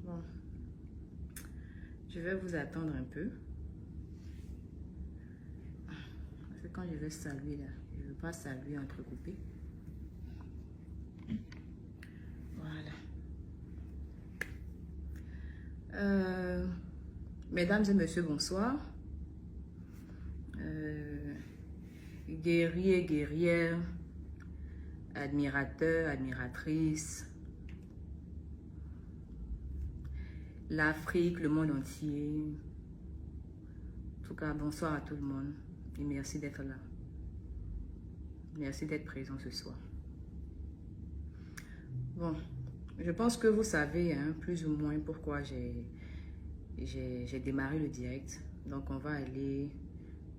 Bon, je vais vous attendre un peu. Parce que quand je vais saluer là, je ne veux pas saluer entrecoupé. Voilà. Mesdames et messieurs, bonsoir. Guerriers, guerrières, admirateurs, admiratrices, l'Afrique, le monde entier. En tout cas, bonsoir à tout le monde et merci d'être là. Merci d'être présent ce soir. Bon, je pense que vous savez hein, plus ou moins pourquoi j'ai démarré le direct. Donc, on va aller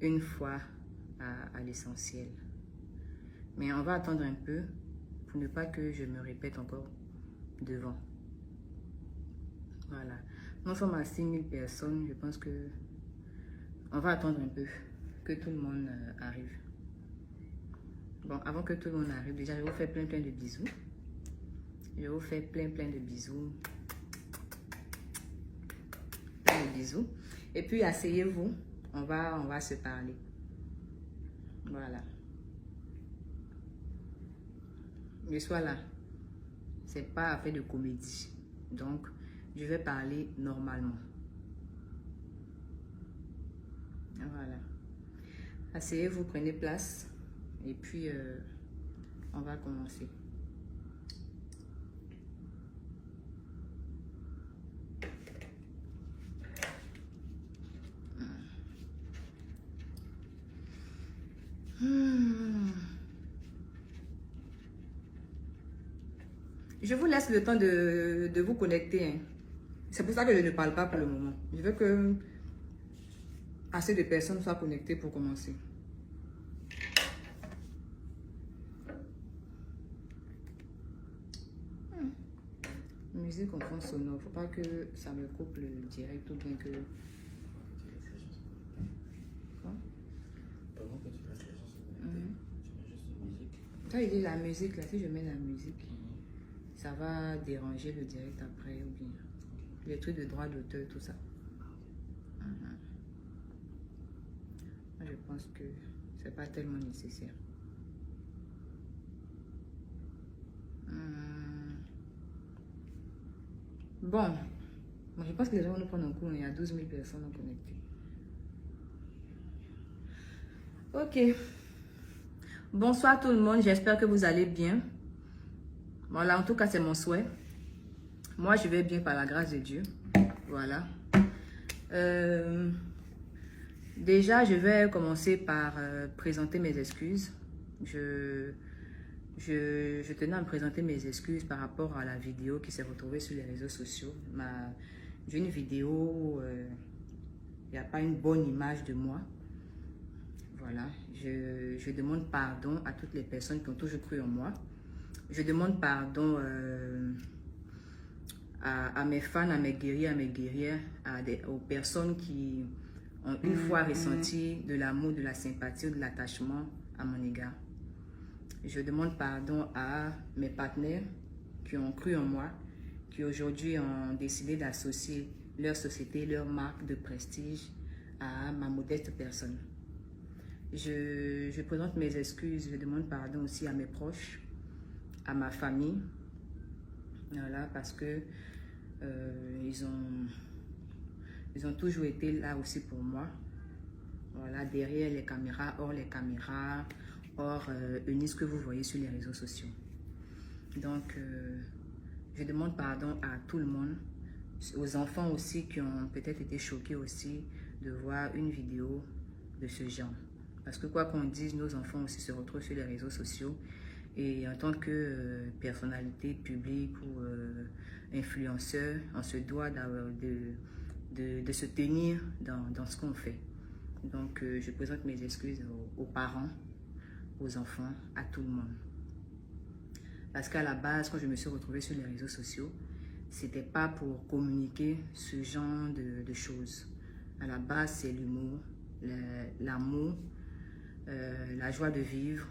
une fois à l'essentiel. Mais on va attendre un peu pour ne pas que je me répète encore devant. Voilà. Nous sommes à 6000 personnes. Je pense que on va attendre un peu que tout le monde arrive. Bon, avant que tout le monde arrive, déjà, je vous fais plein de bisous. Je vous fais plein de bisous. Plein de bisous. Et puis, asseyez-vous. On va se parler. Voilà. Je sois là. C'est pas affaire de comédie. Donc, je vais parler normalement. Voilà. Asseyez-vous, prenez place. Et puis, on va commencer. Je vous laisse le temps de vous connecter. Hein. C'est pour ça que je ne parle pas pour le moment. Je veux que assez de personnes soient connectées pour commencer. Musique en fond sonore. Faut pas que ça me coupe le direct ou bien que... Quoi? Pendant que tu passes les gens se connecter, tu mets juste une musique. Toi, il dit la musique, là, si je mets la musique, ça va déranger le direct après ou bien les trucs de droit d'auteur, tout ça. Moi, je pense que c'est pas tellement nécessaire. Bon, moi, je pense que les gens vont nous prendre en cours. Il y a 12 000 personnes connectées. Ok. Bonsoir tout le monde, j'espère que vous allez bien. Voilà, en tout cas, c'est mon souhait. Moi, je vais bien par la grâce de Dieu. Voilà. Déjà, je vais commencer par présenter mes excuses. Je tenais à me présenter mes excuses par rapport à la vidéo qui s'est retrouvée sur les réseaux sociaux. J'ai une vidéo, il n'y a pas une bonne image de moi. Voilà, je demande pardon à toutes les personnes qui ont toujours cru en moi. Je demande pardon à mes fans, à mes guerriers, à mes guerrières, aux personnes qui ont une fois ressenti de l'amour, de la sympathie ou de l'attachement à mon égard. Je demande pardon à mes partenaires qui ont cru en moi, qui aujourd'hui ont décidé d'associer leur société, leur marque de prestige à ma modeste personne. Je présente mes excuses, je demande pardon aussi à mes proches, à ma famille, voilà, parce que ils ont toujours été là aussi pour moi, voilà, derrière les caméras, hors les caméras, hors ce que vous voyez sur les réseaux sociaux. Donc, je demande pardon à tout le monde, aux enfants aussi qui ont peut-être été choqués aussi de voir une vidéo de ce genre. Parce que quoi qu'on dise, nos enfants aussi se retrouvent sur les réseaux sociaux. Et en tant que personnalité publique ou influenceur, on se doit de se tenir dans ce qu'on fait. Donc, je présente mes excuses aux parents, aux enfants, à tout le monde. Parce qu'à la base, quand je me suis retrouvée sur les réseaux sociaux, c'était pas pour communiquer ce genre de choses. À la base, c'est l'humour, l'amour, la joie de vivre,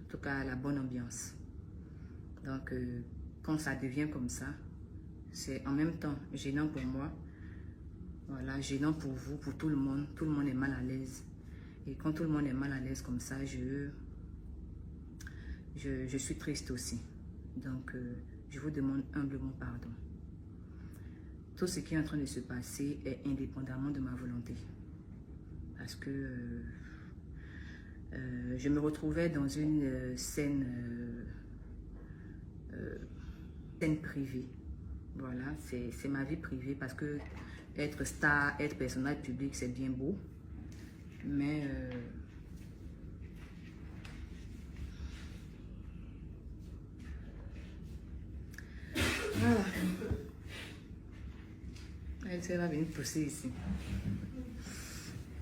En tout cas, la bonne ambiance. Donc, quand ça devient comme ça, c'est en même temps gênant pour moi. Voilà, gênant pour vous, pour tout le monde. Tout le monde est mal à l'aise. Et quand tout le monde est mal à l'aise comme ça, je suis triste aussi. Donc, je vous demande humblement pardon. Tout ce qui est en train de se passer est indépendamment de ma volonté. Parce que je me retrouvais dans une scène privée. Voilà, c'est ma vie privée parce que être star, être personnage public, c'est bien beau. Mais voilà. Elle va venir pousser ici.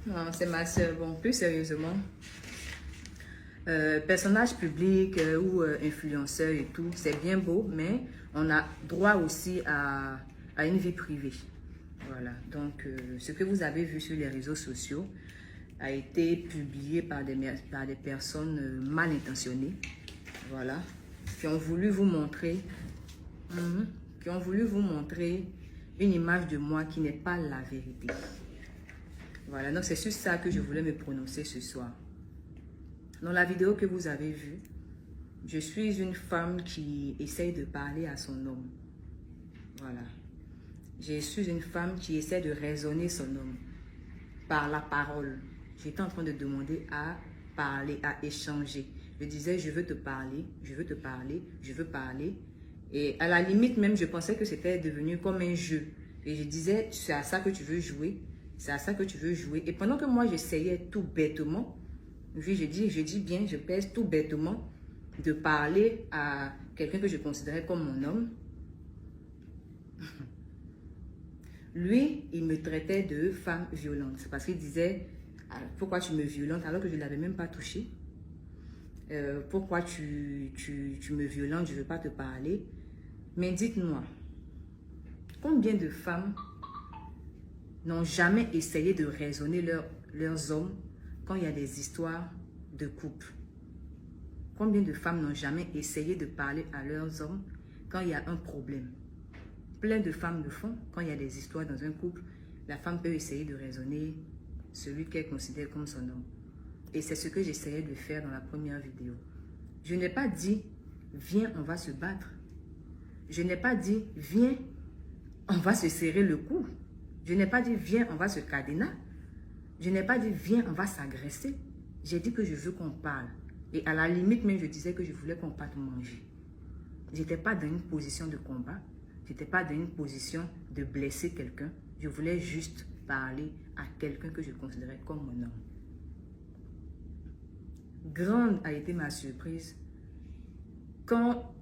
Non, c'est ma soeur. Bon, plus sérieusement, personnage public ou influenceur et tout, c'est bien beau, mais on a droit aussi à une vie privée. Voilà, donc ce que vous avez vu sur les réseaux sociaux a été publié par des personnes mal intentionnées. Voilà, qui ont voulu vous montrer, une image de moi qui n'est pas la vérité. Voilà, donc c'est sur ça que je voulais me prononcer ce soir. Dans la vidéo que vous avez vue, je suis une femme qui essaye de parler à son homme. Voilà. Je suis une femme qui essaie de raisonner son homme par la parole. J'étais en train de demander à parler, à échanger. Je disais, je veux te parler, je veux te parler, je veux parler. Et à la limite même, je pensais que c'était devenu comme un jeu. Et je disais, c'est à ça que tu veux jouer, c'est à ça que tu veux jouer. Et pendant que moi, j'essayais tout bêtement, oui, je dis bien, je pèse tout bêtement de parler à quelqu'un que je considérais comme mon homme. Lui, il me traitait de femme violente. C'est parce qu'il disait, pourquoi tu me violentes alors que je ne l'avais même pas touché? Pourquoi tu me violentes, je ne veux pas te parler. Mais dites-moi, combien de femmes n'ont jamais essayé de raisonner leurs hommes quand il y a des histoires de couple? Combien de femmes n'ont jamais essayé de parler à leurs hommes quand il y a un problème? Plein de femmes le font. Quand il y a des histoires dans un couple, la femme peut essayer de raisonner celui qu'elle considère comme son homme. Et c'est ce que j'essayais de faire dans la première vidéo. Je n'ai pas dit, viens, on va se battre. Je n'ai pas dit, viens, on va se serrer le cou. Je n'ai pas dit, viens, on va se cadener. Je n'ai pas dit, viens, on va s'agresser. J'ai dit que je veux qu'on parle. Et à la limite même, je disais que je voulais qu'on parte manger. Je n'étais pas dans une position de combat. Je n'étais pas dans une position de blesser quelqu'un. Je voulais juste parler à quelqu'un que je considérais comme mon homme. Grande a été ma surprise quand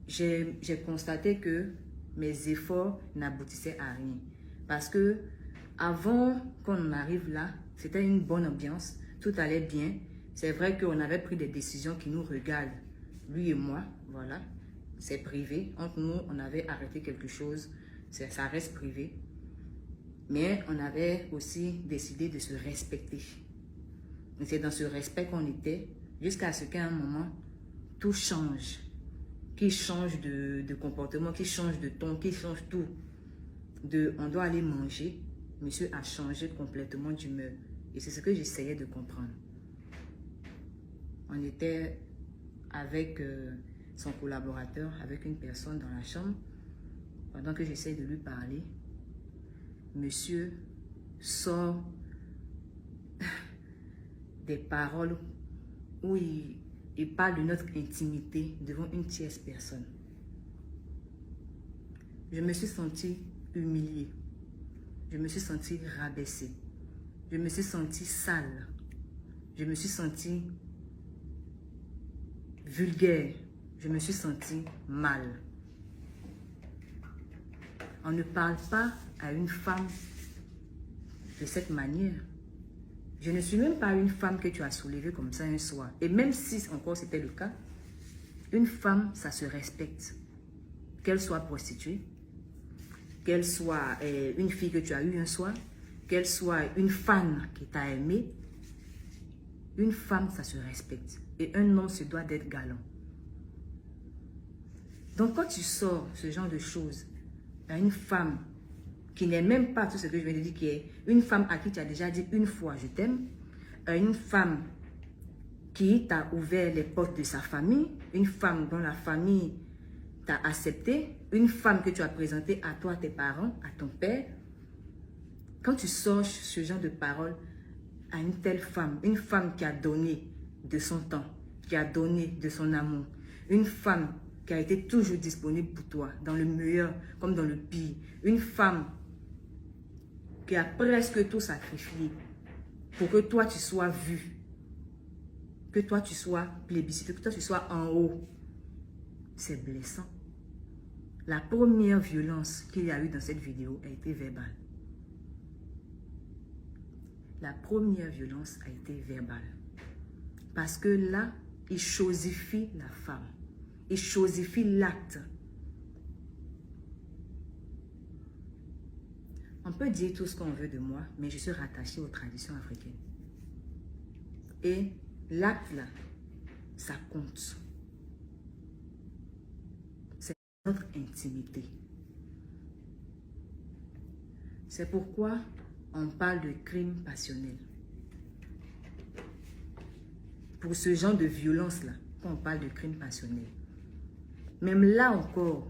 j'ai constaté que mes efforts n'aboutissaient à rien. Parce que avant qu'on arrive là, c'était une bonne ambiance, tout allait bien. C'est vrai qu'on avait pris des décisions qui nous regardent, lui et moi, voilà. C'est privé. Entre nous, on avait arrêté quelque chose, ça reste privé. Mais on avait aussi décidé de se respecter. C'est dans ce respect qu'on était, jusqu'à ce qu'à un moment, tout change. Qu'il change de comportement, qu'il change de ton, qu'il change tout. On doit aller manger. Monsieur a changé complètement d'humeur. Et c'est ce que j'essayais de comprendre. On était avec son collaborateur, avec une personne dans la chambre. Pendant que j'essaie de lui parler, monsieur sort des paroles où il parle de notre intimité devant une tierce personne. Je me suis sentie humiliée. Je me suis sentie rabaissée. Je me suis sentie sale. Je me suis sentie vulgaire. Je me suis sentie mal. On ne parle pas à une femme de cette manière. Je ne suis même pas une femme que tu as soulevée comme ça un soir. Et même si encore c'était le cas, une femme, ça se respecte. Qu'elle soit prostituée, qu'elle soit une fille que tu as eue un soir, qu'elle soit une fan qui t'a aimé, Une femme, ça se respecte. Et un homme se doit d'être galant. Donc, quand tu sors ce genre de choses à une femme qui n'est même pas tout ce que je viens de dire, qui est une femme à qui tu as déjà dit une fois « je t'aime », une femme qui t'a ouvert les portes de sa famille, une femme dont la famille t'a accepté, une femme que tu as présentée à toi, tes parents, à ton père. Quand tu sors ce genre de paroles à une telle femme, une femme qui a donné de son temps, qui a donné de son amour, une femme qui a été toujours disponible pour toi, dans le meilleur comme dans le pire, une femme qui a presque tout sacrifié pour que toi tu sois vu, que toi tu sois plébiscité, que toi tu sois en haut. C'est blessant. La première violence qu'il y a eu dans cette vidéo a été verbale. La première violence a été verbale. Parce que là, il chosifie la femme. Il chosifie l'acte. On peut dire tout ce qu'on veut de moi, mais je suis rattachée aux traditions africaines. Et l'acte là, ça compte. C'est notre intimité. C'est pourquoi on parle de crime passionnel. Pour ce genre de violence-là, quand on parle de crime passionnel. Même là encore,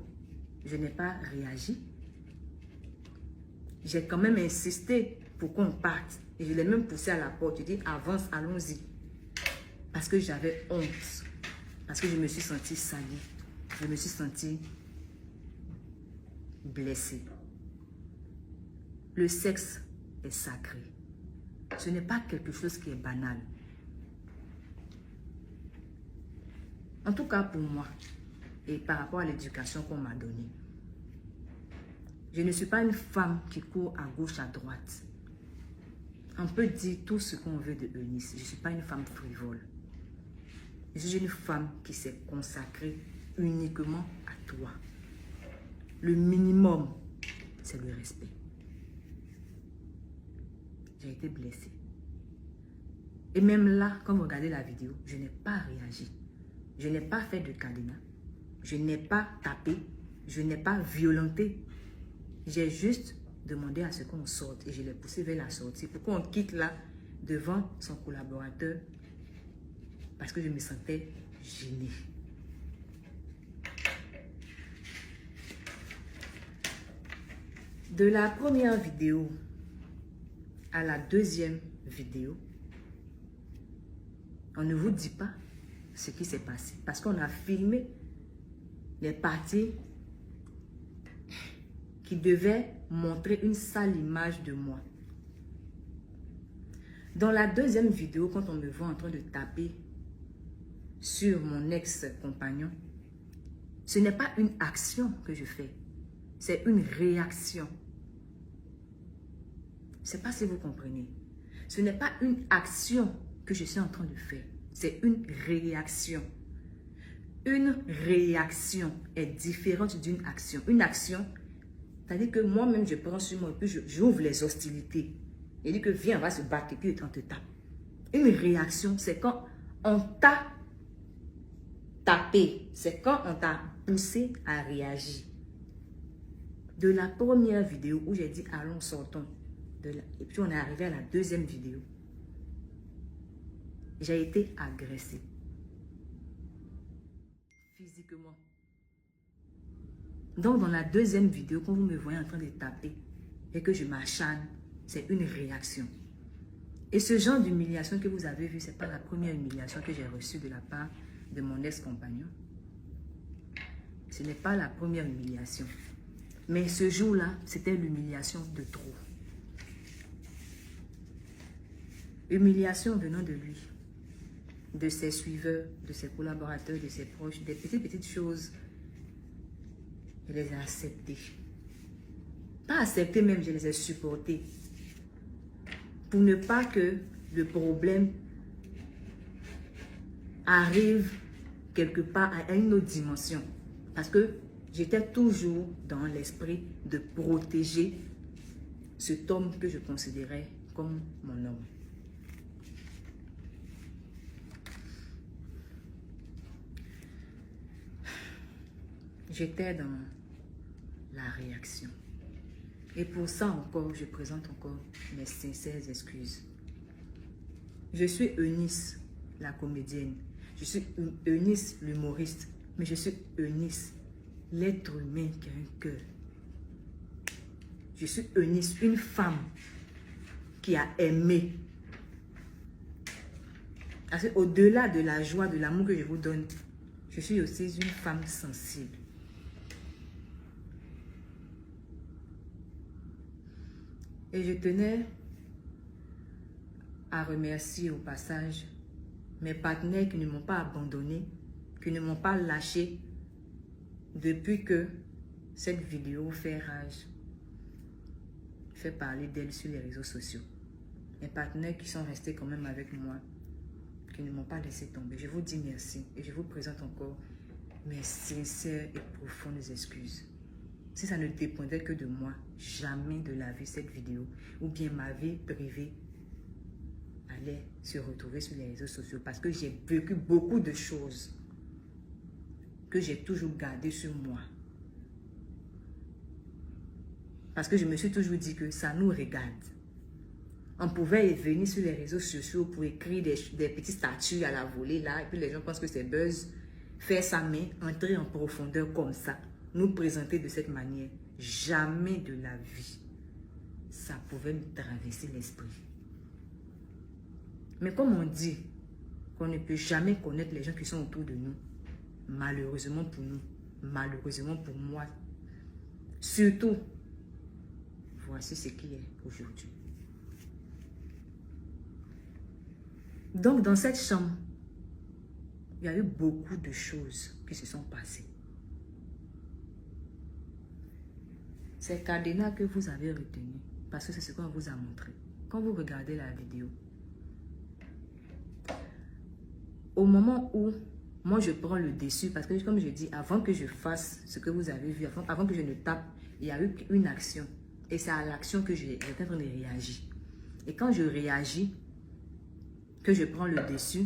je n'ai pas réagi. J'ai quand même insisté pour qu'on parte. Et je l'ai même poussé à la porte. Je dis, avance, allons-y. Parce que j'avais honte. Parce que je me suis sentie salie. Je me suis sentie blessée. Le sexe est sacré. Ce n'est pas quelque chose qui est banal. En tout cas pour moi, et par rapport à l'éducation qu'on m'a donnée, je ne suis pas une femme qui court à gauche, à droite. On peut dire tout ce qu'on veut de Eunice. Je ne suis pas une femme frivole. Je suis une femme qui s'est consacrée uniquement à toi. Le minimum, c'est le respect. J'ai été blessée. Et même là, quand vous regardez la vidéo, je n'ai pas réagi. Je n'ai pas fait de cadenas. Je n'ai pas tapé. Je n'ai pas violenté. J'ai juste demandé à ce qu'on sorte et je l'ai poussé vers la sortie pour qu'on quitte là devant son collaborateur parce que je me sentais gênée. De la première vidéo à la deuxième vidéo, on ne vous dit pas ce qui s'est passé parce qu'on a filmé les parties qui devaient montrer une sale image de moi. Dans la deuxième vidéo, quand on me voit en train de taper sur mon ex-compagnon, ce n'est pas une action que je fais, c'est une réaction. Je ne sais pas si vous comprenez. Ce n'est pas une action que je suis en train de faire, c'est une réaction. Une réaction est différente d'une action. Une action, c'est-à-dire que moi-même, je prends sur moi et puis j'ouvre les hostilités. Et dit que viens, on va se battre et puis on te tape. Une réaction, c'est quand on t'a tapé. C'est quand on t'a poussé à réagir. De la première vidéo où j'ai dit allons, sortons. Et puis on est arrivé à la deuxième vidéo. J'ai été agressée. Physiquement. Donc dans la deuxième vidéo, quand vous me voyez en train de taper et que je m'acharne, c'est une réaction. Et ce genre d'humiliation que vous avez vu, ce n'est pas la première humiliation que j'ai reçue de la part de mon ex-compagnon. Ce n'est pas la première humiliation. Mais ce jour-là, c'était l'humiliation de trop. Humiliation venant de lui, de ses suiveurs, de ses collaborateurs, de ses proches, des petites choses. Je les ai acceptées. Pas acceptées même, je les ai supportées. Pour ne pas que le problème arrive quelque part à une autre dimension. Parce que j'étais toujours dans l'esprit de protéger cet homme que je considérais comme mon homme. j'étais dans la réaction. Et pour ça encore, je présente encore mes sincères excuses. Je suis Eunice, la comédienne. Je suis Eunice, l'humoriste. Mais je suis Eunice, l'être humain qui a un cœur. Je suis Eunice, une femme qui a aimé. Au-delà de la joie, de l'amour que je vous donne, je suis aussi une femme sensible. Et je tenais à remercier au passage mes partenaires qui ne m'ont pas abandonné, qui ne m'ont pas lâché depuis que cette vidéo fait rage, fait parler d'elle sur les réseaux sociaux. Mes partenaires qui sont restés quand même avec moi, qui ne m'ont pas laissé tomber. Je vous dis merci et je vous présente encore mes sincères et profondes excuses. Si ça ne dépendait que de moi, jamais de la vie cette vidéo ou bien ma vie privée allait se retrouver sur les réseaux sociaux parce que j'ai vécu beaucoup de choses que j'ai toujours gardées sur moi. Parce que je me suis toujours dit que ça nous regarde. On pouvait venir sur les réseaux sociaux pour écrire des petits statuts à la volée là et puis les gens pensent que c'est buzz. Faire sa main, entrer en profondeur comme ça, nous présenter de cette manière. Jamais de la vie, ça pouvait me traverser l'esprit. Mais comme on dit qu'on ne peut jamais connaître les gens qui sont autour de nous, malheureusement pour nous, malheureusement pour moi, surtout, voici ce qui est aujourd'hui. Donc dans cette chambre, il y a eu beaucoup de choses qui se sont passées. C'est cadenas que vous avez retenu parce que c'est ce qu'on vous a montré. Quand vous regardez la vidéo, au moment où moi je prends le dessus, parce que comme je dis, avant que je fasse ce que vous avez vu, avant que je ne tape, il y a eu une action. Et c'est à l'action que j'étais en train de réagir. Et quand je réagis, que je prends le dessus,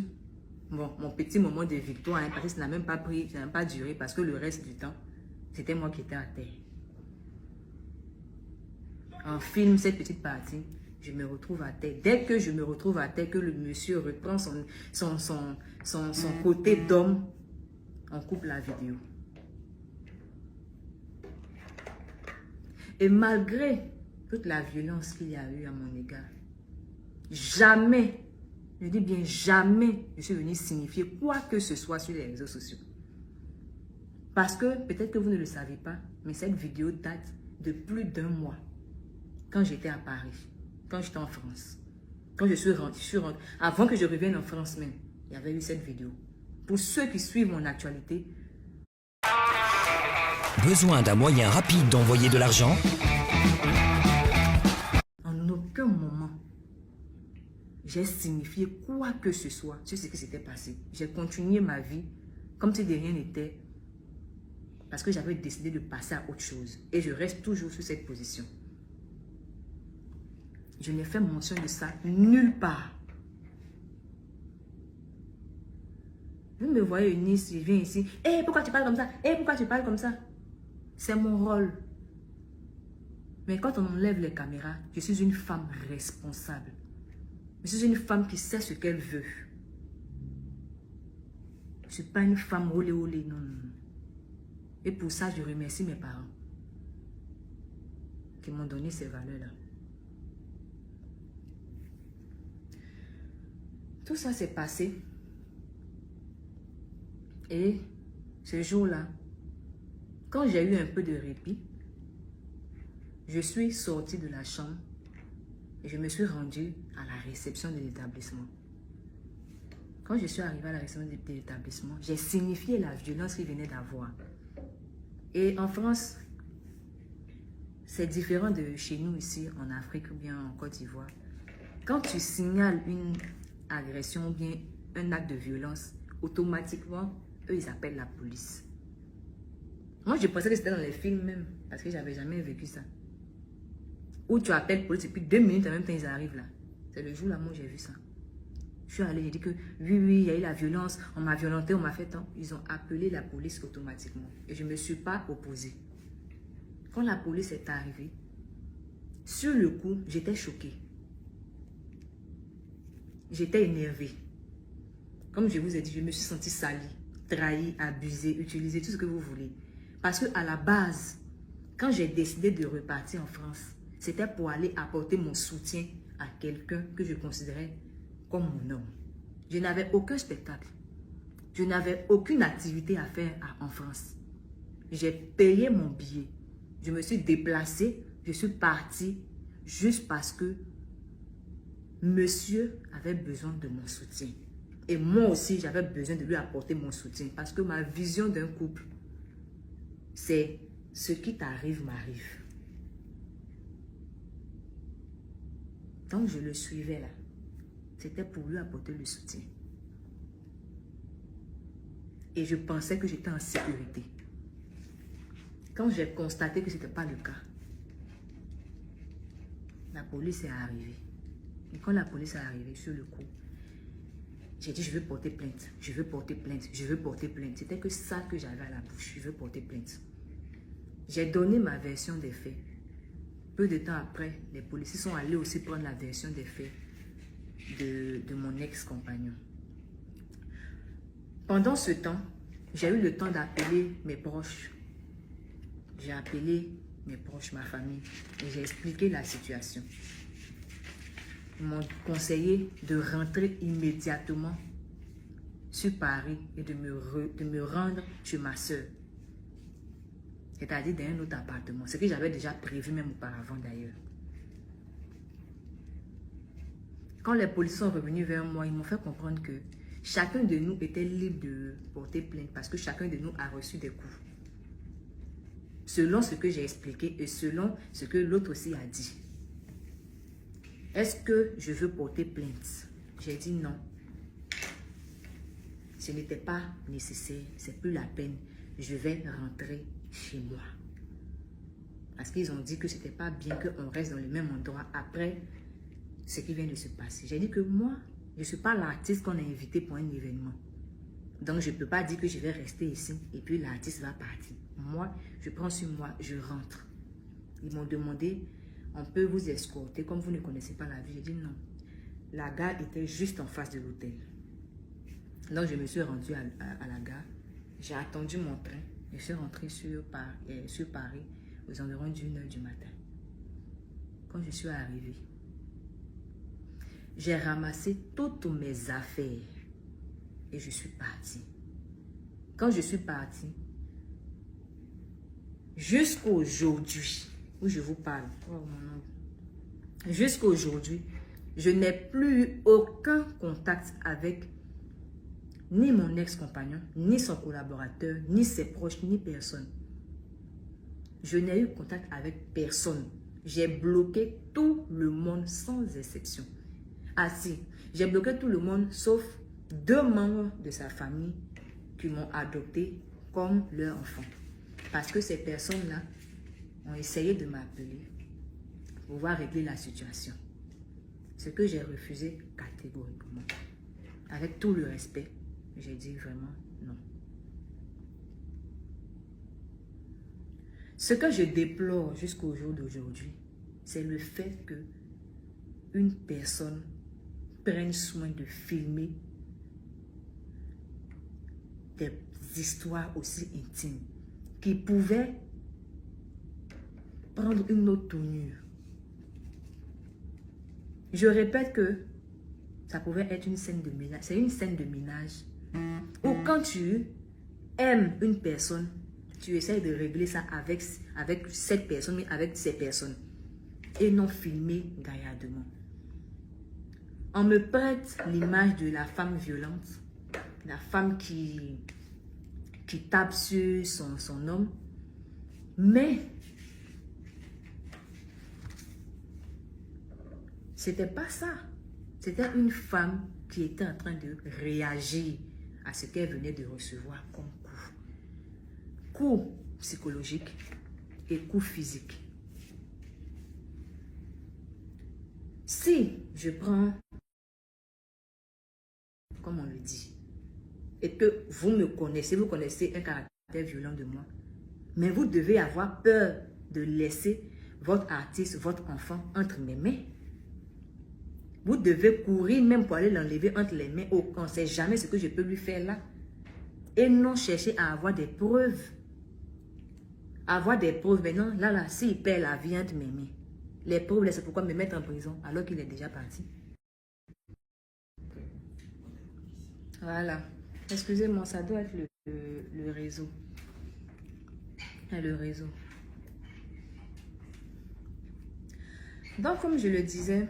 bon, mon petit moment de victoire, hein, parce que ça n'a même pas pris, ça n'a même pas duré, parce que le reste du temps, c'était moi qui étais à terre. On filme cette petite partie, je me retrouve à terre. Dès que je me retrouve à terre, que le monsieur reprend son côté d'homme, on coupe la vidéo. Et malgré toute la violence qu'il y a eu à mon égard, jamais, je dis bien jamais, je suis venue signifier quoi que ce soit sur les réseaux sociaux. Parce que, peut-être que vous ne le savez pas, mais cette vidéo date de plus d'1 mois. Quand j'étais à Paris, quand j'étais en France, quand je suis rentrée, avant que je revienne en France même, il y avait eu cette vidéo. Pour ceux qui suivent mon actualité. Besoin d'un moyen rapide d'envoyer de l'argent? En aucun moment, j'ai signifié quoi que ce soit sur ce qui s'était passé. J'ai continué ma vie comme si de rien n'était parce que j'avais décidé de passer à autre chose. Et je reste toujours sur cette position. Je n'ai fait mention de ça nulle part. Vous me voyez Eunice, je viens ici. Hé, pourquoi tu parles comme ça? Hé, pourquoi tu parles comme ça? C'est mon rôle. Mais quand on enlève les caméras, je suis une femme responsable. Je suis une femme qui sait ce qu'elle veut. Je ne suis pas une femme olé olé, non, non. Et pour ça, je remercie mes parents qui m'ont donné ces valeurs-là. Tout ça s'est passé. Et ce jour-là, quand j'ai eu un peu de répit, je suis sortie de la chambre et je me suis rendue à la réception de l'établissement. Quand je suis arrivée à la réception de l'établissement, j'ai signifié la violence qu'il venait d'avoir. Et en France, c'est différent de chez nous ici en Afrique ou bien en Côte d'Ivoire. Quand tu signales une agression ou bien un acte de violence, automatiquement, eux, ils appellent la police. Moi, je pensais que c'était dans les films même, parce que j'avais jamais vécu ça. Où tu appelles police et puis 2 minutes en même temps, ils arrivent là. C'est le jour là, moi, j'ai vu ça. Je suis allée, j'ai dit que oui, il y a eu la violence, on m'a violenté, on m'a fait tant. Ils ont appelé la police automatiquement. Et je ne me suis pas opposée. Quand la police est arrivée, sur le coup, j'étais choquée. J'étais énervée. Comme je vous ai dit, je me suis sentie salie, trahie, abusée, utilisée, tout ce que vous voulez. Parce qu'à la base, quand j'ai décidé de repartir en France, c'était pour aller apporter mon soutien à quelqu'un que je considérais comme mon homme. Je n'avais aucun spectacle. Je n'avais aucune activité à faire en France. J'ai payé mon billet. Je me suis déplacée. Je suis partie juste parce que monsieur avait besoin de mon soutien. Et moi aussi, j'avais besoin de lui apporter mon soutien. Parce que ma vision d'un couple, c'est ce qui t'arrive m'arrive. Donc, je le suivais là. C'était pour lui apporter le soutien. Et je pensais que j'étais en sécurité. Quand j'ai constaté que ce n'était pas le cas, la police est arrivée. Et quand la police est arrivée sur le coup, j'ai dit je veux porter plainte, je veux porter plainte, je veux porter plainte. C'était que ça que j'avais à la bouche, je veux porter plainte. J'ai donné ma version des faits. Peu de temps après, les policiers sont allés aussi prendre la version des faits de mon ex-compagnon. Pendant ce temps, j'ai eu le temps d'appeler mes proches. J'ai appelé mes proches, ma famille, et j'ai expliqué la situation. Ils m'ont conseillé de rentrer immédiatement sur Paris et de me rendre chez ma soeur. C'est-à-dire dans un autre appartement. Ce que j'avais déjà prévu même auparavant d'ailleurs. Quand les policiers sont revenus vers moi, ils m'ont fait comprendre que chacun de nous était libre de porter plainte parce que chacun de nous a reçu des coups. Selon ce que j'ai expliqué et selon ce que l'autre aussi a dit. Est-ce que je veux porter plainte? J'ai dit non. Ce n'était pas nécessaire, c'est plus la peine. Je vais rentrer chez moi. Parce qu'ils ont dit que ce n'était pas bien qu'on reste dans le même endroit après ce qui vient de se passer. J'ai dit que moi, je ne suis pas l'artiste qu'on a invité pour un événement. Donc, je ne peux pas dire que je vais rester ici et puis l'artiste va partir. Moi, je prends sur moi, je rentre. Ils m'ont demandé, on peut vous escorter comme vous ne connaissez pas la vie. J'ai dit non. La gare était juste en face de l'hôtel. Donc, je me suis rendue à la gare. J'ai attendu mon train. Je suis rentrée sur Paris aux environs d'1h du matin. Quand je suis arrivée, j'ai ramassé toutes mes affaires et je suis partie. Quand je suis partie, jusqu'aujourd'hui, où je vous parle, jusqu'aujourd'hui, je n'ai plus eu aucun contact avec ni mon ex-compagnon, ni son collaborateur, ni ses proches, ni personne. Je n'ai eu contact avec personne. J'ai bloqué tout le monde sans exception. Ah si, j'ai bloqué tout le monde sauf 2 membres de sa famille qui m'ont adopté comme leur enfant. Parce que ces personnes-là ont essayé de m'appeler pour pouvoir régler la situation. Ce que j'ai refusé catégoriquement. Avec tout le respect, j'ai dit vraiment non. Ce que je déplore jusqu'au jour d'aujourd'hui, c'est le fait que une personne prenne soin de filmer des histoires aussi intimes qui pouvaient prendre une autre tournure. Je répète que ça pouvait être une scène de ménage. C'est une scène de ménage où quand tu aimes une personne, tu essaies de régler ça avec cette personne, mais avec ces personnes. Et non filmer gaillardement. On me prête l'image de la femme violente, la femme qui tape sur son homme. Mais c'était pas ça. C'était une femme qui était en train de réagir à ce qu'elle venait de recevoir comme coup. Coup psychologique et coup physique. Si je prends comme on le dit, et que vous me connaissez, vous connaissez un caractère violent de moi, mais vous devez avoir peur de laisser votre artiste, votre enfant entre mes mains. Vous devez courir même pour aller l'enlever entre les mains. Oh, on ne sait jamais ce que je peux lui faire là. Et non chercher à avoir des preuves. Avoir des preuves. Maintenant, là, s'il perd la vie entre mes mains, les preuves, c'est pourquoi me mettre en prison alors qu'il est déjà parti. Voilà. Excusez-moi, ça doit être le réseau. Le réseau. Donc, comme je le disais,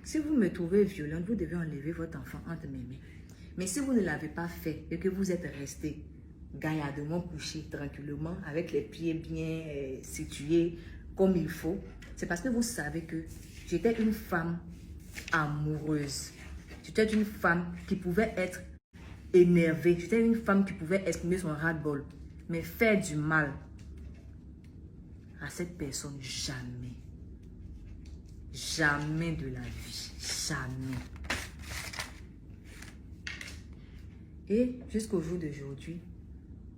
si vous me trouvez violente, vous devez enlever votre enfant entre mes mains. Mais si vous ne l'avez pas fait et que vous êtes resté gaillardement couché, tranquillement, avec les pieds bien situés comme il faut, c'est parce que vous savez que j'étais une femme amoureuse. J'étais une femme qui pouvait être énervée. J'étais une femme qui pouvait exprimer son ras-le-bol. Mais faire du mal à cette personne, jamais. Jamais de la vie. Jamais. Et jusqu'au jour d'aujourd'hui,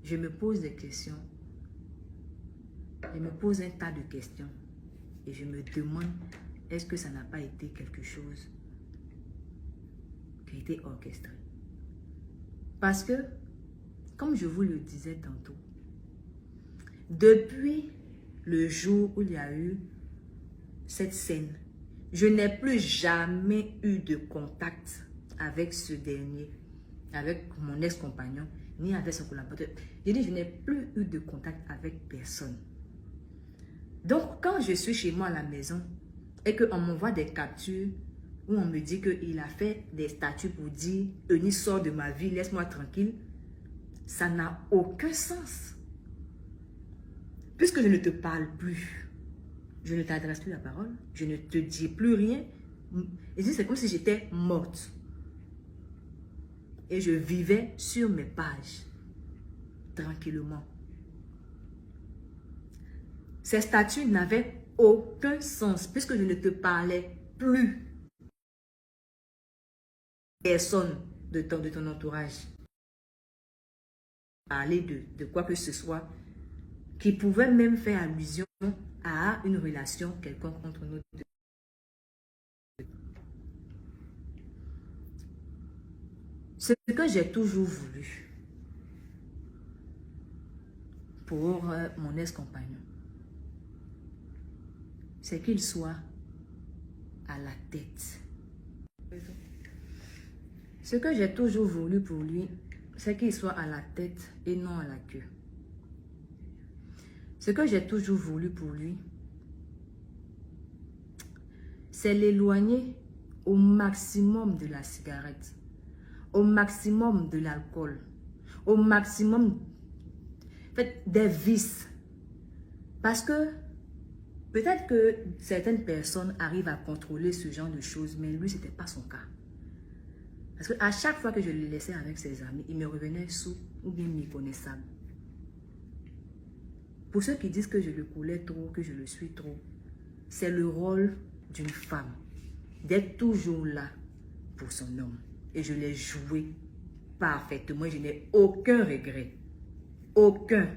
je me pose des questions. Je me pose un tas de questions. Et je me demande, est-ce que ça n'a pas été quelque chose qui a été orchestré? Parce que, comme je vous le disais tantôt, depuis le jour où il y a eu cette scène, je n'ai plus jamais eu de contact avec ce dernier, avec mon ex-compagnon, ni avec son collaborateur. Je dis, je n'ai plus eu de contact avec personne. Donc, quand je suis chez moi à la maison et qu'on m'envoie des captures où on me dit qu'il a fait des statuts pour dire « Eunice, sort de ma vie, laisse-moi tranquille », ça n'a aucun sens. Puisque je ne te parle plus, je ne t'adresse plus la parole, je ne te dis plus rien. Et c'est comme si j'étais morte. Et je vivais sur mes pages, tranquillement. Ces statuts n'avaient aucun sens, puisque je ne te parlais plus. Personne de ton entourage. Parler de quoi que ce soit qui pouvait même faire allusion à une relation quelconque entre nous deux. Ce que j'ai toujours voulu pour mon ex-compagnon, c'est qu'il soit à la tête. Ce que j'ai toujours voulu pour lui, c'est qu'il soit à la tête et non à la queue. Ce que j'ai toujours voulu pour lui, c'est l'éloigner au maximum de la cigarette, au maximum de l'alcool, au maximum des vices. Parce que peut-être que certaines personnes arrivent à contrôler ce genre de choses, mais lui, ce n'était pas son cas. Parce qu'à chaque fois que je le laissais avec ses amis, il me revenait sous ou bien méconnaissable. Pour ceux qui disent que je le coulais trop, que je le suis trop, c'est le rôle d'une femme d'être toujours là pour son homme. Et je l'ai joué parfaitement. Je n'ai aucun regret. Aucun.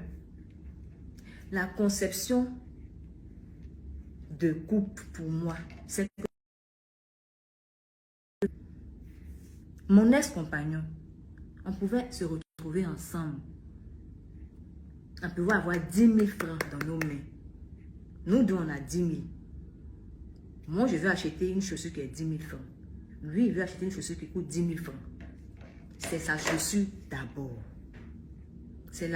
La conception de couple pour moi, c'est que mon ex-compagnon, on pouvait se retrouver ensemble. On pouvait avoir 10 000 francs dans nos mains. Nous deux, on a 10 000. Moi, je veux acheter une chaussure qui est 10 000 francs. Lui, il veut acheter une chaussure qui coûte 10 000 francs. C'est sa chaussure d'abord. C'est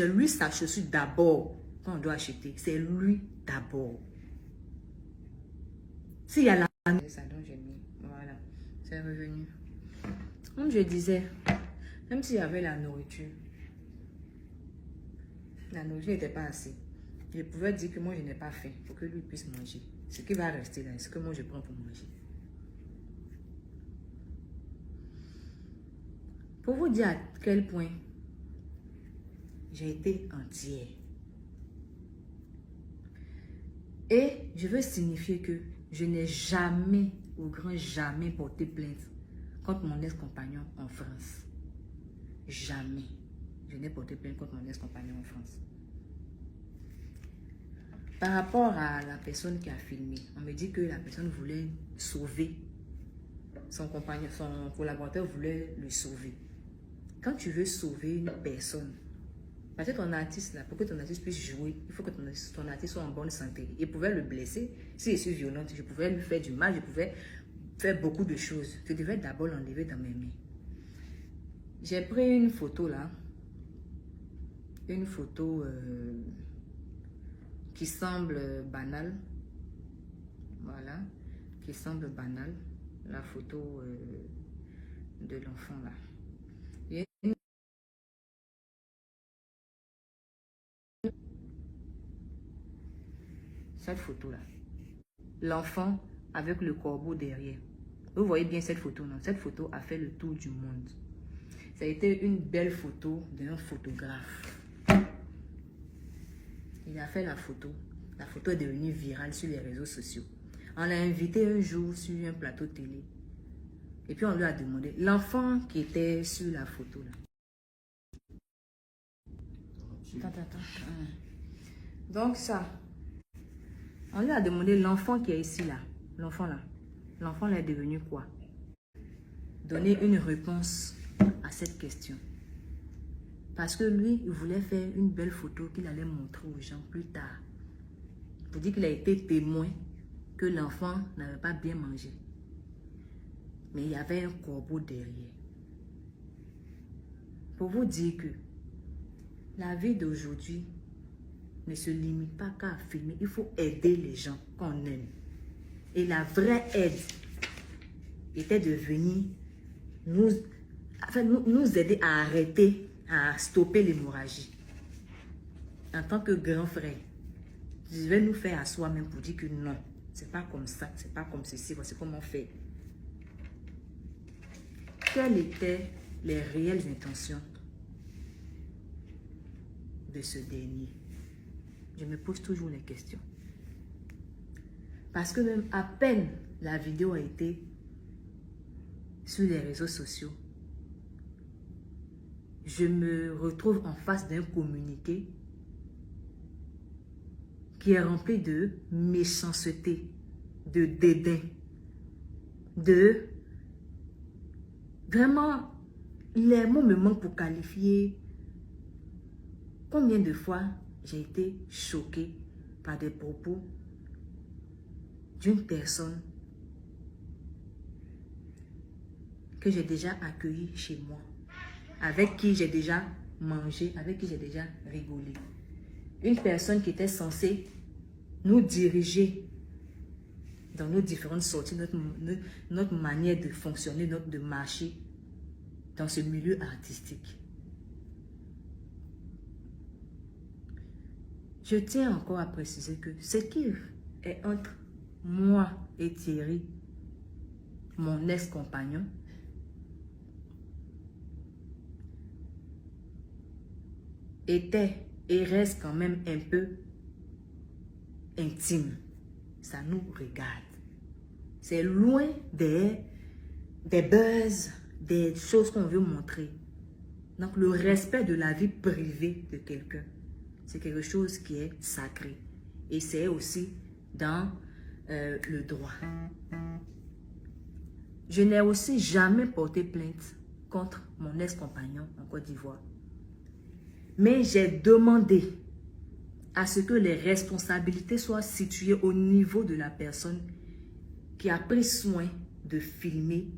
lui sa chaussure d'abord qu'on doit acheter. C'est lui d'abord. S'il y a la... C'est ça dont j'ai mis. Voilà. C'est revenu. Comme je disais, même s'il y avait la nourriture n'était pas assez. Je pouvais dire que moi, je n'ai pas faim pour que lui puisse manger. Ce qui va rester là, c'est ce que moi, je prends pour manger. Pour vous dire à quel point j'ai été entière. Et je veux signifier que je n'ai jamais, au grand jamais, porté plainte contre mon ex-compagnon en France. Jamais. Je n'ai porté plainte contre mon ex-compagnon en France. Par rapport à la personne qui a filmé, on me dit que la personne voulait sauver son compagnon, son collaborateur voulait le sauver. Quand tu veux sauver une personne, parce que ton artiste, là, pour que ton artiste puisse jouer, il faut que ton artiste soit en bonne santé. Il pouvait le blesser. Si je suis violente, je pouvais lui faire du mal, je pouvais faire beaucoup de choses. Je devais d'abord l'enlever dans mes mains. J'ai pris une photo là. Une photo qui semble banale. Voilà. Qui semble banale. La photo de l'enfant là. Cette photo là. L'enfant avec le corbeau derrière. Vous voyez bien cette photo, non? Cette photo a fait le tour du monde. Ça a été une belle photo d'un photographe. Il a fait la photo. La photo est devenue virale sur les réseaux sociaux. On l'a invité un jour sur un plateau télé. Et puis on lui a demandé, l'enfant qui était sur la photo là. Attends. Donc ça, on lui a demandé l'enfant qui est ici là. L'enfant là. L'enfant là est devenu quoi? Donner une réponse à cette question. Parce que lui, il voulait faire une belle photo qu'il allait montrer aux gens plus tard. Pour dire qu'il a été témoin que l'enfant n'avait pas bien mangé. Mais il y avait un corbeau derrière. Pour vous dire que la vie d'aujourd'hui ne se limite pas qu'à filmer. Il faut aider les gens qu'on aime. Et la vraie aide était de venir nous aider à arrêter, à stopper l'hémorragie. En tant que grand frère, je vais nous faire à soi-même pour dire que non, c'est pas comme ça, c'est pas comme ceci, voici comment on fait. Quelles étaient les réelles intentions de ce dernier? Je me pose toujours les questions. Parce que même à peine la vidéo a été sur les réseaux sociaux, je me retrouve en face d'un communiqué qui est rempli de méchanceté, de dédain, de... Vraiment, les mots me manquent pour qualifier combien de fois j'ai été choquée par des propos d'une personne que j'ai déjà accueillie chez moi, avec qui j'ai déjà mangé, avec qui j'ai déjà rigolé. Une personne qui était censée nous diriger dans nos différentes sorties, notre manière de fonctionner, de marcher dans ce milieu artistique. Je tiens encore à préciser que ce qui est entre moi et Thierry, mon ex-compagnon, était et reste quand même un peu intime. Ça nous regarde. C'est loin des buzz, des choses qu'on veut montrer. Donc le respect de la vie privée de quelqu'un, c'est quelque chose qui est sacré. Et c'est aussi dans le droit. Je n'ai aussi jamais porté plainte contre mon ex-compagnon en Côte d'Ivoire. Mais j'ai demandé à ce que les responsabilités soient situées au niveau de la personne qui a pris soin de filmer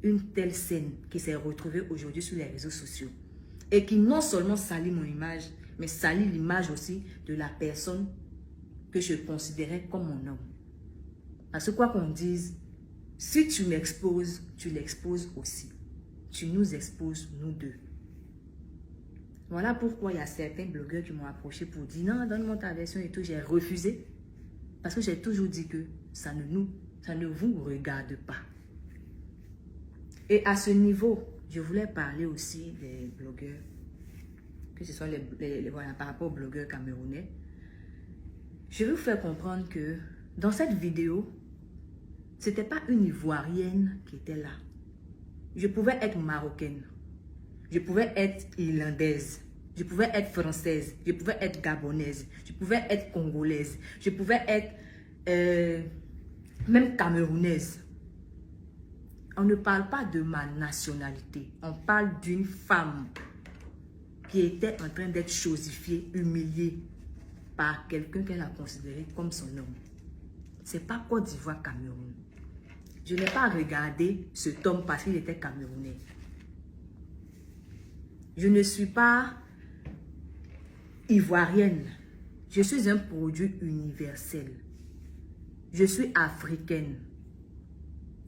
une telle scène qui s'est retrouvée aujourd'hui sur les réseaux sociaux et qui non seulement salit mon image, mais salit l'image aussi de la personne que je considérais comme mon homme. Parce que quoi qu'on dise, si tu m'exposes, tu l'exposes aussi. Tu nous exposes, nous deux. Voilà pourquoi il y a certains blogueurs qui m'ont approché pour dire non, donne-moi ta version et tout. J'ai refusé parce que j'ai toujours dit que ça ne vous regarde pas. Et à ce niveau, je voulais parler aussi des blogueurs, que ce soit voilà, par rapport aux blogueurs camerounais. Je vais vous faire comprendre que dans cette vidéo, ce n'était pas une Ivoirienne qui était là. Je pouvais être marocaine. Je pouvais être irlandaise. Je pouvais être française. Je pouvais être gabonaise. Je pouvais être congolaise. Je pouvais être même camerounaise. On ne parle pas de ma nationalité. On parle d'une femme qui était en train d'être chosifiée, humiliée par quelqu'un qu'elle a considéré comme son homme. C'est pas Côte d'Ivoire, Cameroun. Je n'ai pas regardé cet homme parce qu'il était camerounais. Je ne suis pas ivoirienne. Je suis un produit universel. Je suis africaine.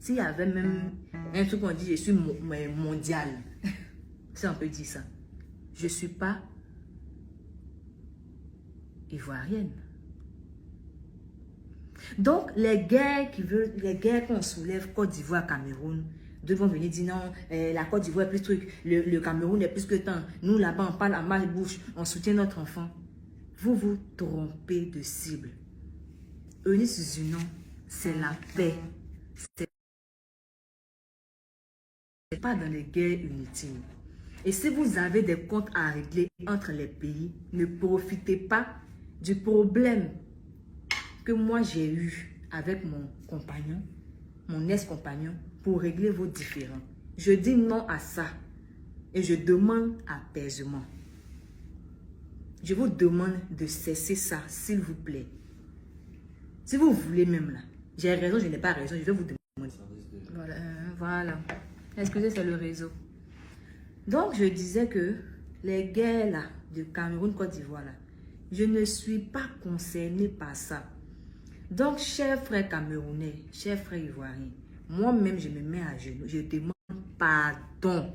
S'il y avait même un truc qu'on dit, je suis mondiale. Si on peut dire ça. Je ne suis pas ivoirienne. Donc, les guerres qu'on soulève, Côte d'Ivoire, Cameroun, deux vont venir dire non, la Côte d'Ivoire est plus truc, le Cameroun est plus que tant. Nous, là-bas, on parle à mal-bouche, on soutient notre enfant. Vous vous trompez de cible. Eunice Zunon, c'est la paix. C'est pas dans les guerres inutiles. Et si vous avez des comptes à régler entre les pays, ne profitez pas du problème que moi j'ai eu avec mon compagnon, mon ex-compagnon, pour régler vos différends. Je dis non à ça et je demande apaisement. Je vous demande de cesser ça, s'il vous plaît. Si vous voulez même là, j'ai raison, je n'ai pas raison, je vais vous demander. Voilà. Excusez, c'est le réseau. Donc, je disais que les guerres là, de Cameroun-Côte d'Ivoire là, je ne suis pas concernée par ça. Donc, chers frères camerounais, chers frères ivoiriens, moi-même, je me mets à genoux. Je demande pardon.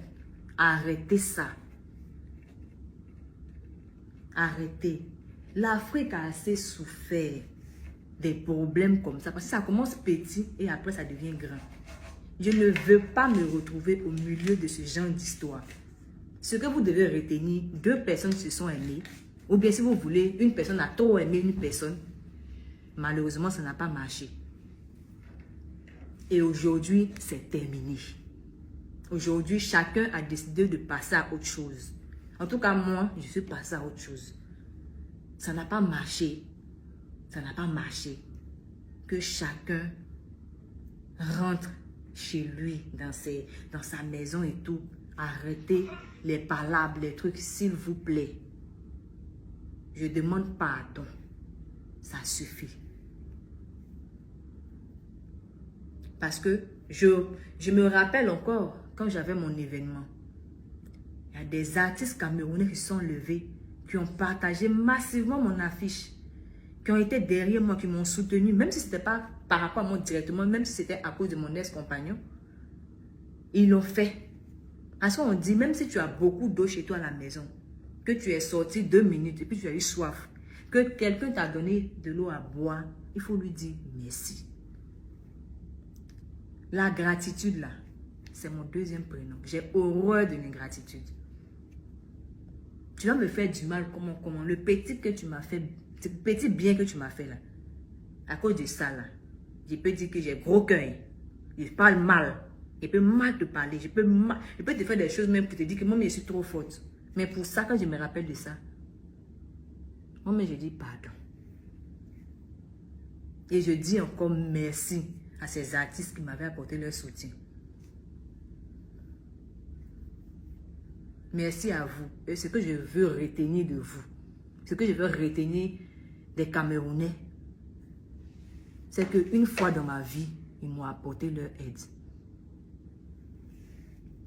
Arrêtez ça. Arrêtez. L'Afrique a assez souffert des problèmes comme ça. Parce que ça commence petit et après, ça devient grand. Je ne veux pas me retrouver au milieu de ce genre d'histoire. Ce que vous devez retenir, deux personnes se sont aimées. Ou bien si vous voulez, une personne a trop aimé une personne. Malheureusement, ça n'a pas marché. Et aujourd'hui, c'est terminé. Aujourd'hui, chacun a décidé de passer à autre chose. En tout cas, moi, je suis passée à autre chose. Ça n'a pas marché. Ça n'a pas marché. Que chacun rentre chez lui, dans sa maison et tout. Arrêtez les palabres, les trucs, s'il vous plaît. Je demande pardon. Ça suffit. Parce que je me rappelle encore, quand j'avais mon événement, il y a des artistes camerounais qui sont levés, qui ont partagé massivement mon affiche, qui ont été derrière moi, qui m'ont soutenu, même si ce n'était pas par rapport à moi directement, même si c'était à cause de mon ex-compagnon. Ils l'ont fait. Parce qu'on dit, même si tu as beaucoup d'eau chez toi à la maison, que tu es sorti 2 minutes et puis tu as eu soif, que quelqu'un t'a donné de l'eau à boire, il faut lui dire merci. La gratitude là, c'est mon deuxième prénom. J'ai horreur de l'ingratitude. Tu vas me faire du mal, comment? Le petit que tu m'as fait, le petit bien que tu m'as fait là, à cause de ça là, je peux dire que j'ai gros cœur. Je parle mal. Je peux mal te parler. Je peux te faire des choses même pour te dire que moi, je suis trop forte. Mais pour ça, quand je me rappelle de ça, moi, je dis pardon. Et je dis encore merci à ces artistes qui m'avaient apporté leur soutien. Merci à vous. Et ce que je veux retenir de vous, ce que je veux retenir des Camerounais, c'est qu'une fois dans ma vie, ils m'ont apporté leur aide.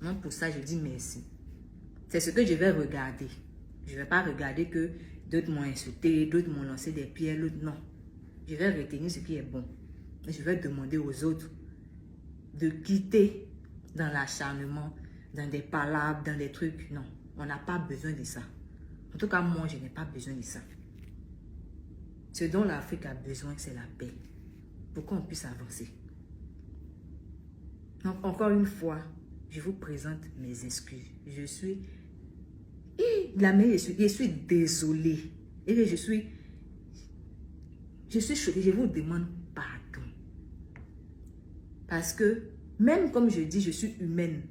Donc pour ça, je dis merci. C'est ce que je vais regarder. Je ne vais pas regarder que d'autres m'ont insulté, d'autres m'ont lancé des pierres, l'autre non. Je vais retenir ce qui est bon. Et je vais demander aux autres de quitter dans l'acharnement, dans des palabres, dans des trucs. Non, on n'a pas besoin de ça. En tout cas, moi, je n'ai pas besoin de ça. Ce dont l'Afrique a besoin, c'est la paix. Pour qu'on puisse avancer. Donc, encore une fois, je vous présente mes excuses. Je suis désolée. Et je suis choquée. Je vous demande pardon. Parce que, même comme je dis, je suis humaine.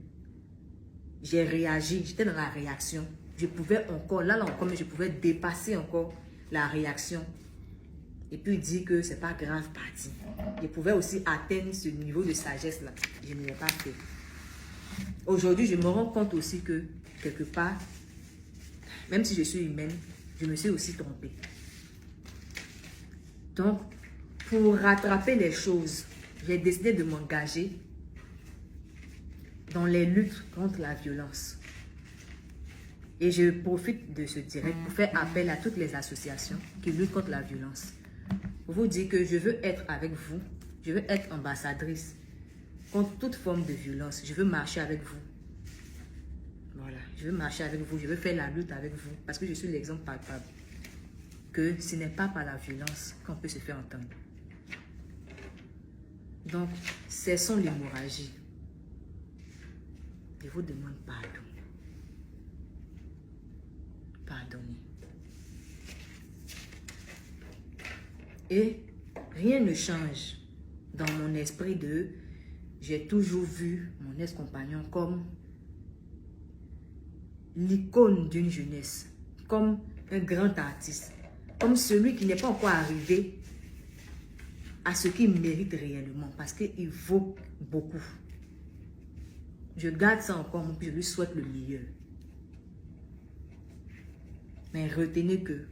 j'ai réagi, j'étais dans la réaction. Je pouvais encore, là encore, mais je pouvais dépasser encore la réaction. Et puis dire que c'est pas grave, parti. Je pouvais aussi atteindre ce niveau de sagesse-là. Je ne l'ai pas fait. Aujourd'hui, je me rends compte aussi que, quelque part, même si je suis humaine, je me suis aussi trompée. Donc, pour rattraper les choses, j'ai décidé de m'engager dans les luttes contre la violence. Et je profite de ce direct pour faire appel à toutes les associations qui luttent contre la violence. Pour vous dire que je veux être avec vous, je veux être ambassadrice contre toute forme de violence. Je veux marcher avec vous. Voilà, je veux marcher avec vous, je veux faire la lutte avec vous parce que je suis l'exemple palpable que ce n'est pas par la violence qu'on peut se faire entendre. Donc, cessons l'hémorragie. Je vous demande pardon. Pardonnez. Et rien ne change dans mon esprit de... J'ai toujours vu mon ex-compagnon comme l'icône d'une jeunesse, comme un grand artiste, comme celui qui n'est pas encore arrivé à ce qu'il mérite réellement, parce qu'il vaut beaucoup. Je garde ça encore, je lui souhaite le meilleur. Mais retenez que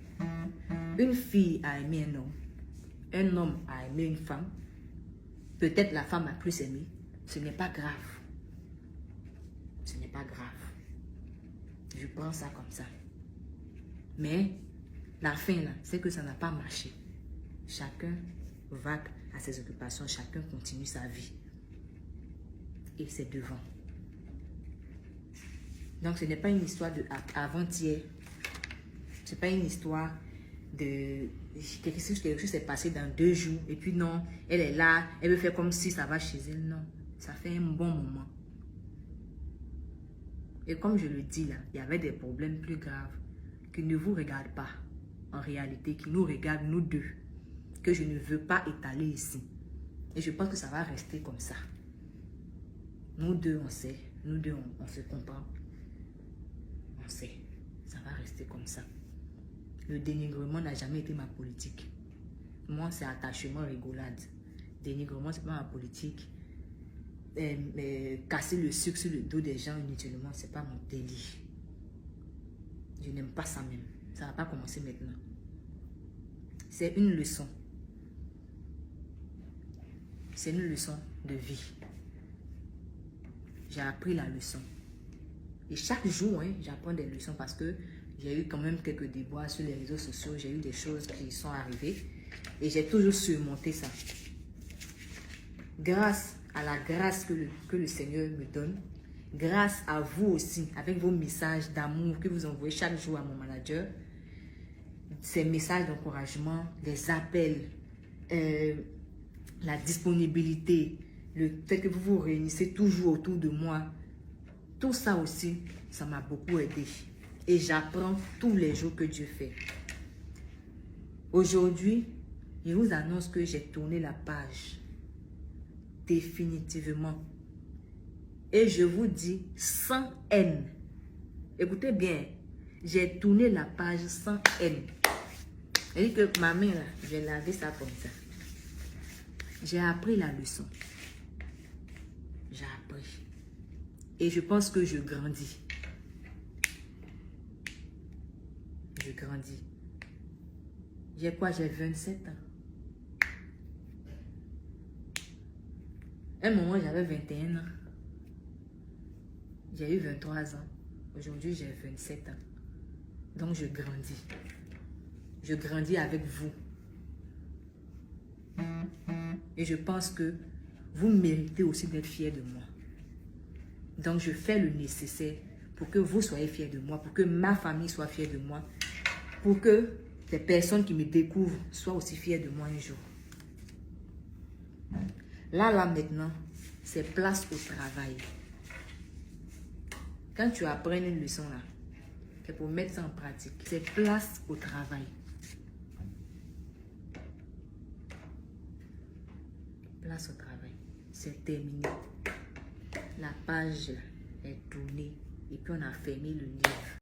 une fille a aimé un homme a aimé une femme, peut-être la femme a plus aimé, ce n'est pas grave. Ce n'est pas grave. Je prends ça comme ça. Mais la fin, là, c'est que ça n'a pas marché. Chacun va à ses occupations, chacun continue sa vie. Et c'est devant. Donc, ce n'est pas une histoire d'avant-hier. Ce n'est pas une histoire de quelque chose s'est passé dans 2 jours. Et puis non, elle est là, elle veut faire comme si ça va chez elle. Non, ça fait un bon moment. Et comme je le dis là, il y avait des problèmes plus graves qui ne vous regardent pas. En réalité, qui nous regardent nous deux. Que je ne veux pas étaler ici. Et je pense que ça va rester comme ça. Nous deux, on sait. Nous deux, on se comprend. On sait. Ça va rester comme ça. Le dénigrement n'a jamais été ma politique. Moi, c'est attachement, rigolade. Dénigrement, c'est pas ma politique. Casser le sucre sur le dos des gens inutilement, c'est pas mon délire. Je n'aime pas ça même. Ça va pas commencer maintenant. C'est une leçon. C'est une leçon de vie. J'ai appris la leçon. Et chaque jour, hein, j'apprends des leçons parce que j'ai eu quand même quelques déboires sur les réseaux sociaux. J'ai eu des choses qui sont arrivées. Et j'ai toujours surmonté ça. Grâce à la grâce que le Seigneur me donne, grâce à vous aussi, avec vos messages d'amour que vous envoyez chaque jour à mon manager, ces messages d'encouragement, les appels, la disponibilité, le fait que vous vous réunissez toujours autour de moi, tout ça aussi, ça m'a beaucoup aidé. Et j'apprends tous les jours que Dieu fait. Aujourd'hui, je vous annonce que j'ai tourné la page. Définitivement. Et je vous dis sans haine. Écoutez bien, j'ai tourné la page sans haine. Et que ma main là, je vais laver ça comme ça. J'ai appris la leçon. J'ai appris. Et je pense que je grandis. Je grandis. J'ai quoi? J'ai 27 ans. Un moment, j'avais 21 ans. J'ai eu 23 ans. Aujourd'hui, j'ai 27 ans. Donc, je grandis. Je grandis avec vous. Et je pense que vous méritez aussi d'être fiers de moi. Donc, je fais le nécessaire pour que vous soyez fiers de moi, pour que ma famille soit fière de moi, pour que les personnes qui me découvrent soient aussi fières de moi un jour. Là, maintenant, c'est place au travail. Quand tu apprends une leçon là, c'est pour mettre ça en pratique. C'est place au travail. Place au travail. C'est terminé. La page est tournée. et puis on a fermé le livre.